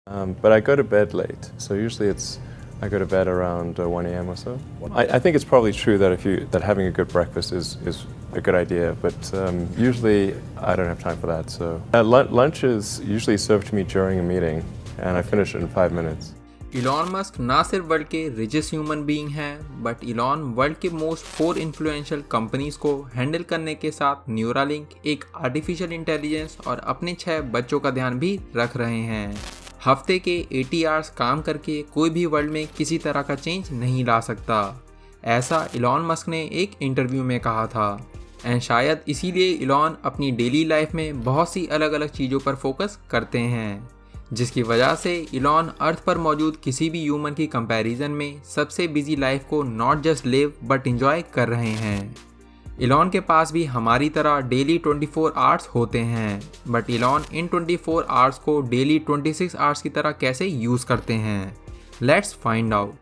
But I go to bed late, so usually I go to bed around 1 a.m. or so. I think it's probably true that having a good breakfast is a good idea, but usually I don't have time for that. So lunch is usually served to me during a meeting, and I finish it in 5 minutes. Elon Musk ना सिर्फ world के richest human being हैं, but Elon world के most 4 influential companies को handle करने के साथ Neuralink, एक आर्टिफिशियल इंटेलिजेंस और अपने 6 बच्चों का ध्यान भी रख रहे हैं। हफ्ते के 80 आवर्स काम करके कोई भी वर्ल्ड में किसी तरह का चेंज नहीं ला सकता, ऐसा इलॉन मस्क ने एक इंटरव्यू में कहा था। एंड शायद इसीलिए इलॉन अपनी डेली लाइफ में बहुत सी अलग अलग चीज़ों पर फोकस करते हैं, जिसकी वजह से इलॉन अर्थ पर मौजूद किसी भी ह्यूमन की कंपैरिजन में सबसे बिजी लाइफ को not just live but enjoy कर रहे हैं। इलॉन के पास भी हमारी तरह डेली 24 आवर्स होते हैं, बट इलॉन इन 24 आवर्स को डेली 26 आवर्स की तरह कैसे यूज़ करते हैं, लेट्स फाइंड आउट।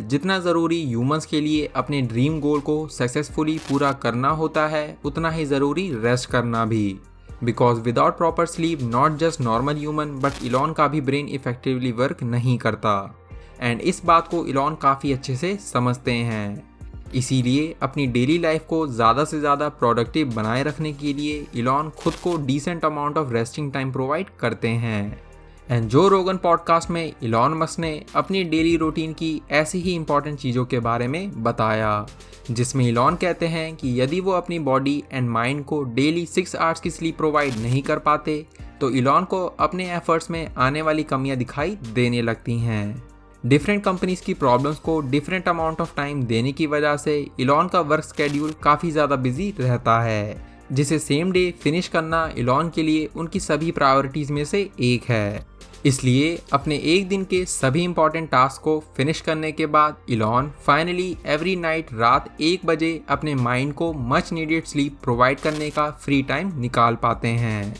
जितना ज़रूरी ह्यूमंस के लिए अपने ड्रीम गोल को सक्सेसफुली पूरा करना होता है, उतना ही ज़रूरी रेस्ट करना भी। Because without proper sleep not just normal human but Elon का भी ब्रेन इफेक्टिवली वर्क नहीं करता, एंड इस बात को इलॉन काफ़ी अच्छे से समझते हैं। इसीलिए अपनी डेली लाइफ को ज़्यादा से ज़्यादा प्रोडक्टिव बनाए रखने के लिए इलॉन खुद को decent amount of resting time provide करते हैं। एंड जो रोगन पॉडकास्ट में इलॉन मस्क ने अपनी डेली रूटीन की ऐसी ही इंपॉर्टेंट चीज़ों के बारे में बताया, जिसमें इलॉन कहते हैं कि यदि वो अपनी बॉडी एंड माइंड को डेली 6 आवर्स की स्लीप प्रोवाइड नहीं कर पाते, तो इलॉन को अपने एफर्ट्स में आने वाली कमियां दिखाई देने लगती हैं। डिफरेंट कंपनीज की प्रॉब्लम्स को डिफरेंट अमाउंट ऑफ टाइम देने की वजह से इलॉन का वर्क स्केड्यूल काफ़ी ज़्यादा बिजी रहता है, जिसे सेम डे फिनिश करना इलॉन के लिए उनकी सभी प्रायोरिटीज़ में से एक है। इसलिए अपने एक दिन के सभी इंपॉर्टेंट टास्क को फिनिश करने के बाद इलॉन फाइनली एवरी नाइट रात 1 बजे अपने माइंड को मच नीडेड स्लीप प्रोवाइड करने का फ्री टाइम निकाल पाते हैं।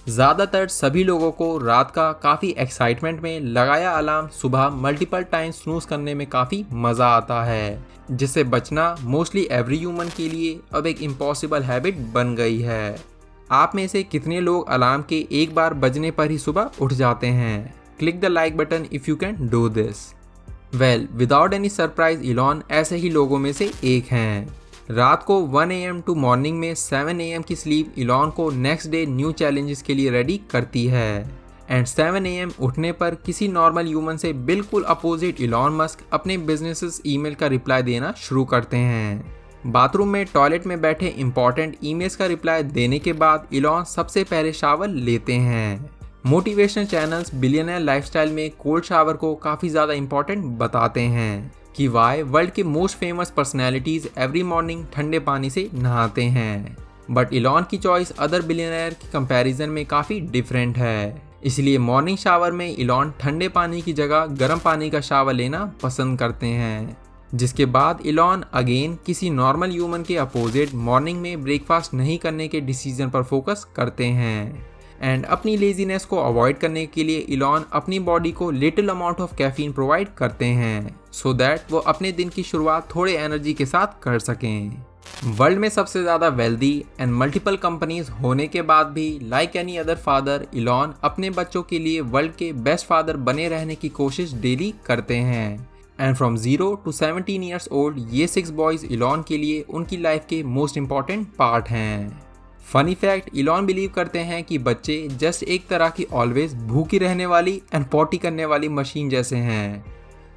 ज़्यादातर सभी लोगों को रात का काफ़ी एक्साइटमेंट में लगाया अलार्म सुबह मल्टीपल टाइम स्नूज करने में काफ़ी मज़ा आता है, जिससे बचना मोस्टली एवरी ह्यूमन के लिए अब एक इम्पॉसिबल हैबिट बन गई है। आप में से कितने लोग अलार्म के एक बार बजने पर ही सुबह उठ जाते हैं? Click the like button if you can do this. Without any surprise Elon ऐसे ही लोगों में से एक हैं। रात को 1 AM टू मॉर्निंग में 7 AM की स्लीप इलॉन को नेक्स्ट डे न्यू चैलेंजेस के लिए रेडी करती है। एंड 7 AM उठने पर किसी नॉर्मल ह्यूमन से बिल्कुल अपोजिट इलॉन मस्क अपने बिजनेसेस ईमेल का रिप्लाई देना शुरू करते हैं। बाथरूम में टॉयलेट में बैठे इंपॉर्टेंट ईमेल्स का रिप्लाई देने के बाद इलॉन सबसे पहले शावर लेते हैं। मोटिवेशनल चैनल्स बिलियनर लाइफस्टाइल में कोल्ड शावर को काफ़ी ज़्यादा इंपॉर्टेंट बताते हैं कि वाई वर्ल्ड के most famous personalities every morning ठंडे पानी से नहाते हैं, बट इलॉन की चॉइस अदर बिलियनर की कंपैरिजन में काफ़ी डिफरेंट है। इसलिए मॉर्निंग शावर में इलॉन ठंडे पानी की जगह गर्म पानी का शावर लेना पसंद करते हैं, जिसके बाद इलॉन अगेन किसी नॉर्मल ह्यूमन के अपोजिट मॉर्निंग में ब्रेकफास्ट नहीं करने के डिसीजन पर फोकस करते हैं। एंड अपनी लेजीनेस को अवॉइड करने के लिए इलॉन अपनी बॉडी को little amount of caffeine provide करते हैं, सो दैट वो अपने दिन की शुरुआत थोड़े एनर्जी के साथ कर सकें। वर्ल्ड में सबसे ज़्यादा वेल्दी एंड मल्टीपल कंपनीज होने के बाद भी like any other father Elon अपने बच्चों के लिए वर्ल्ड के बेस्ट फादर बने रहने की कोशिश डेली करते हैं। And from 0 to 17 years old ये 6 बॉयज़ इलॉन के लिए उनकी लाइफ के मोस्ट इम्पॉर्टेंट पार्ट हैं। फनी फैक्ट, इलॉन बिलीव करते हैं कि बच्चे जस्ट एक तरह की ऑलवेज भूखी रहने वाली एंड पॉटी करने वाली मशीन जैसे हैं।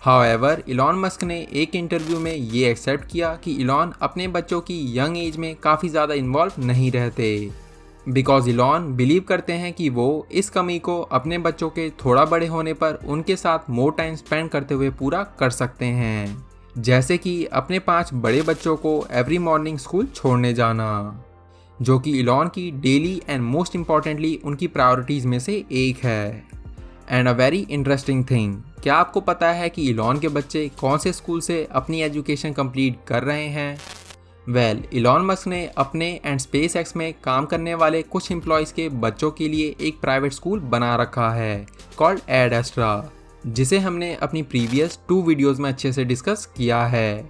हाउएवर इलॉन मस्क ने एक इंटरव्यू में ये एक्सेप्ट किया कि इलॉन अपने बच्चों की यंग एज में काफ़ी ज़्यादा इन्वॉल्व नहीं रहते, बिकॉज इलॉन बिलीव करते हैं कि वो इस कमी को अपने बच्चों के थोड़ा बड़े होने पर उनके साथ मोर टाइम स्पेंड करते हुए पूरा कर सकते हैं, जैसे कि अपने 5 बड़े बच्चों को एवरी मॉर्निंग स्कूल छोड़ने जाना, जो कि इलॉन की डेली एंड मोस्ट इम्पॉर्टेंटली उनकी प्रायोरिटीज़ में से एक है। And a very interesting thing, क्या आपको पता है कि इलॉन के बच्चे कौन से स्कूल से अपनी एजुकेशन कंप्लीट कर रहे हैं? इलॉन मस्क ने अपने एंड स्पेस एक्स में काम करने वाले कुछ एम्प्लॉयज़ के बच्चों के लिए एक प्राइवेट स्कूल बना रखा है कॉल्ड एड एस्ट्रा, जिसे हमने अपनी प्रीवियस 2 वीडियोस में अच्छे से डिस्कस किया है।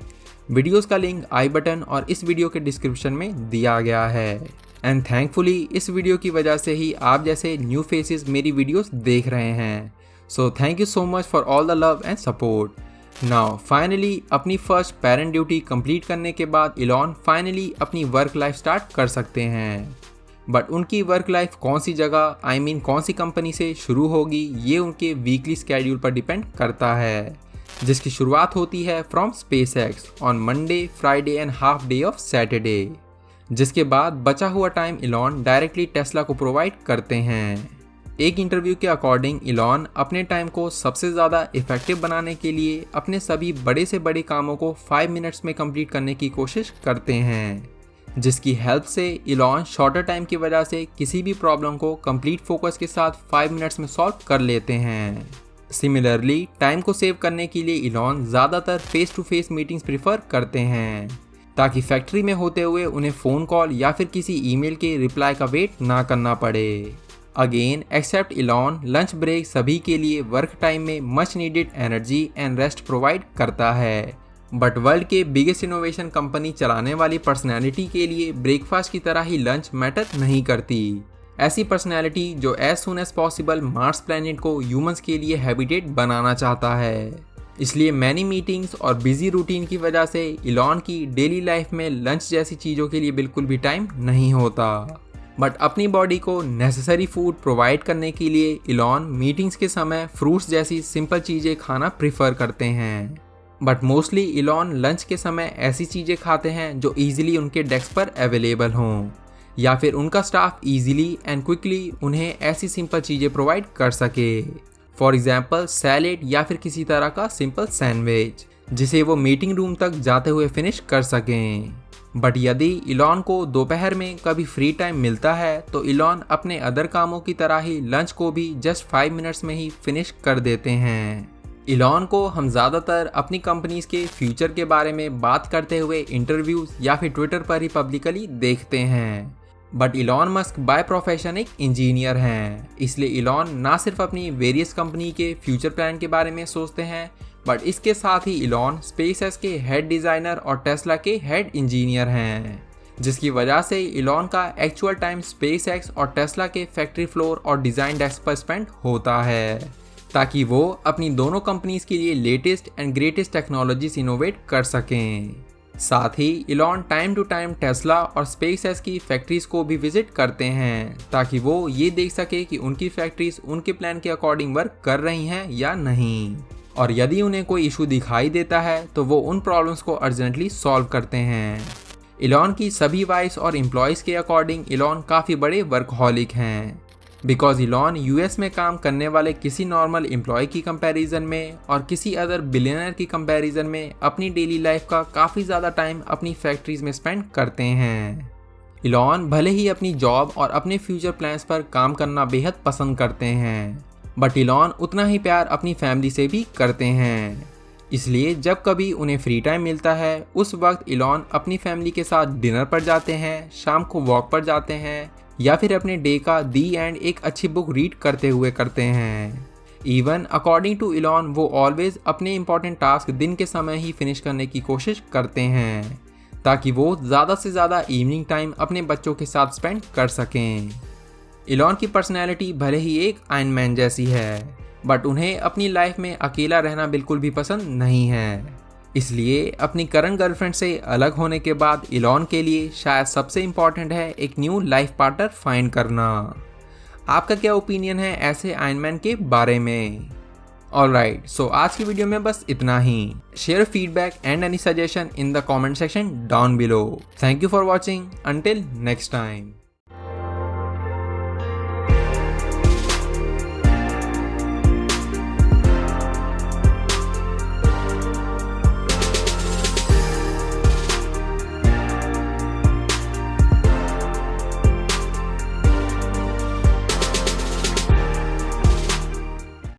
वीडियोस का लिंक आई बटन और इस वीडियो के डिस्क्रिप्शन में दिया गया है। एंड थैंकफुली इस वीडियो की वजह से ही आप जैसे न्यू फेसेस मेरी वीडियोस देख रहे हैं। So thank you so much for all the love and support. Now finally अपनी फर्स्ट पेरेंट ड्यूटी कंप्लीट करने के बाद इलॉन फाइनली अपनी वर्क लाइफ स्टार्ट कर सकते हैं। बट उनकी वर्क लाइफ कौन सी जगह कौन सी कंपनी से शुरू होगी ये उनके वीकली स्केड्यूल पर डिपेंड करता है, जिसकी शुरुआत होती है from SpaceX on Monday, Friday and half day of Saturday, जिसके बाद बचा हुआ टाइम इलॉन डायरेक्टली टेस्ला को प्रोवाइड करते हैं। एक इंटरव्यू के अकॉर्डिंग इलॉन अपने टाइम को सबसे ज़्यादा इफेक्टिव बनाने के लिए अपने सभी बड़े से बड़े कामों को 5 मिनट्स में कंप्लीट करने की कोशिश करते हैं, जिसकी हेल्प से इलॉन शॉर्टर टाइम की वजह से किसी भी प्रॉब्लम को कंप्लीट फोकस के साथ 5 मिनट्स में सॉल्व कर लेते हैं। सिमिलरली टाइम को सेव करने के लिए इलॉन ज़्यादातर face to face meetings prefer करते हैं, ताकि फैक्ट्री में होते हुए उन्हें फ़ोन कॉल या फिर किसी ईमेल के रिप्लाई का वेट ना करना पड़े। Again except Elon, lunch break सभी के लिए वर्क टाइम में much needed energy and rest provide करता है। बट वर्ल्ड के बिगेस्ट इनोवेशन कंपनी चलाने वाली पर्सनैलिटी के लिए ब्रेकफास्ट की तरह ही लंच मैटर नहीं करती। ऐसी पर्सनैलिटी जो as soon as possible Mars planet को ह्यूमंस के लिए हैबिटेट बनाना चाहता है। इसलिए मैनी मीटिंग्स और बिजी रूटीन की वजह से इलॉन की डेली लाइफ में लंच जैसी चीज़ों के लिए बिल्कुल भी टाइम नहीं होता। बट अपनी बॉडी को नेसेसरी फूड प्रोवाइड करने के लिए इलॉन मीटिंग्स के समय फ्रूट्स जैसी सिंपल चीज़ें खाना प्रिफर करते हैं। बट मोस्टली इलॉन लंच के समय ऐसी चीज़ें खाते हैं जो ईजिली उनके डेस्क पर अवेलेबल हों, या फिर उनका स्टाफ ईजिली एंड क्विकली उन्हें ऐसी सिंपल चीज़ें प्रोवाइड कर सके। फॉर एग्जाम्पल सैलेड या फिर किसी तरह का सिंपल सैंडविच, जिसे वो मीटिंग रूम तक जाते हुए फिनिश कर सकें। बट यदि इलॉन को दोपहर में कभी फ्री टाइम मिलता है तो इलॉन अपने अदर कामों की तरह ही लंच को भी जस्ट 5 मिनट्स में ही फिनिश कर देते हैं। इलॉन को हम ज़्यादातर अपनी कंपनीज के फ्यूचर के बारे में बात करते हुए इंटरव्यूज या फिर ट्विटर पर ही पब्लिकली देखते हैं। But Elon Musk by profession एक इंजीनियर हैं, इसलिए इलॉन ना सिर्फ अपनी वेरियस कंपनी के फ्यूचर प्लान के बारे में सोचते हैं, बट इसके साथ ही इलॉन स्पेसएक्स के हेड डिज़ाइनर और टेस्ला के हेड इंजीनियर हैं, जिसकी वजह से इलॉन का एक्चुअल टाइम स्पेसएक्स और टेस्ला के फैक्ट्री फ्लोर और डिज़ाइन डेस्क पर स्पेंड होता है, ताकि वो अपनी दोनों कंपनीज के लिए latest and greatest technologies innovate कर सकें। साथ ही Elon time to time Tesla और स्पेसएक्स की फैक्ट्रीज को भी विजिट करते हैं, ताकि वो ये देख सके कि उनकी फैक्ट्रीज उनके प्लान के अकॉर्डिंग वर्क कर रही हैं या नहीं, और यदि उन्हें कोई इशू दिखाई देता है तो वो उन प्रॉब्लम्स को अर्जेंटली सॉल्व करते हैं। इलॉन की सभी वाइफ्स और एम्प्लॉयज़ के अकॉर्डिंग इलॉन काफ़ी बड़े वर्कहॉलिक हैं, बिकॉज इलॉन यूएस में काम करने वाले किसी नॉर्मल एम्प्लॉय की कंपैरिजन में और किसी अदर बिलियनर की कंपैरिजन में अपनी डेली लाइफ का काफ़ी ज़्यादा टाइम अपनी फैक्ट्रीज में स्पेंड करते हैं। इलॉन भले ही अपनी जॉब और अपने फ्यूचर प्लान्स पर काम करना बेहद पसंद करते हैं, बट इलॉन उतना ही प्यार अपनी फैमिली से भी करते हैं। इसलिए जब कभी उन्हें फ्री टाइम मिलता है उस वक्त इलॉन अपनी फैमिली के साथ डिनर पर जाते हैं, शाम को वॉक पर जाते हैं, या फिर अपने डे का दी एंड एक अच्छी बुक रीड करते हुए करते हैं। इवन अकॉर्डिंग टू इलॉन वो ऑलवेज अपने इंपॉर्टेंट टास्क दिन के समय ही फिनिश करने की कोशिश करते हैं, ताकि वो ज़्यादा से ज़्यादा इवनिंग टाइम अपने बच्चों के साथ स्पेंड कर सकें। इलॉन की पर्सनैलिटी भले ही एक आयरन मैन जैसी है, बट उन्हें अपनी लाइफ में अकेला रहना बिल्कुल भी पसंद नहीं है। इसलिए अपनी करंट गर्लफ्रेंड से अलग होने के बाद इलॉन के लिए शायद सबसे इम्पॉर्टेंट है एक न्यू लाइफ पार्टनर फाइंड करना। आपका क्या ओपिनियन है ऐसे आयरन मैन के बारे में? ऑलराइट, सो आज की वीडियो में बस इतना ही। Share feedback and any suggestion in the comment section down below. Thank you for watching. Until next time.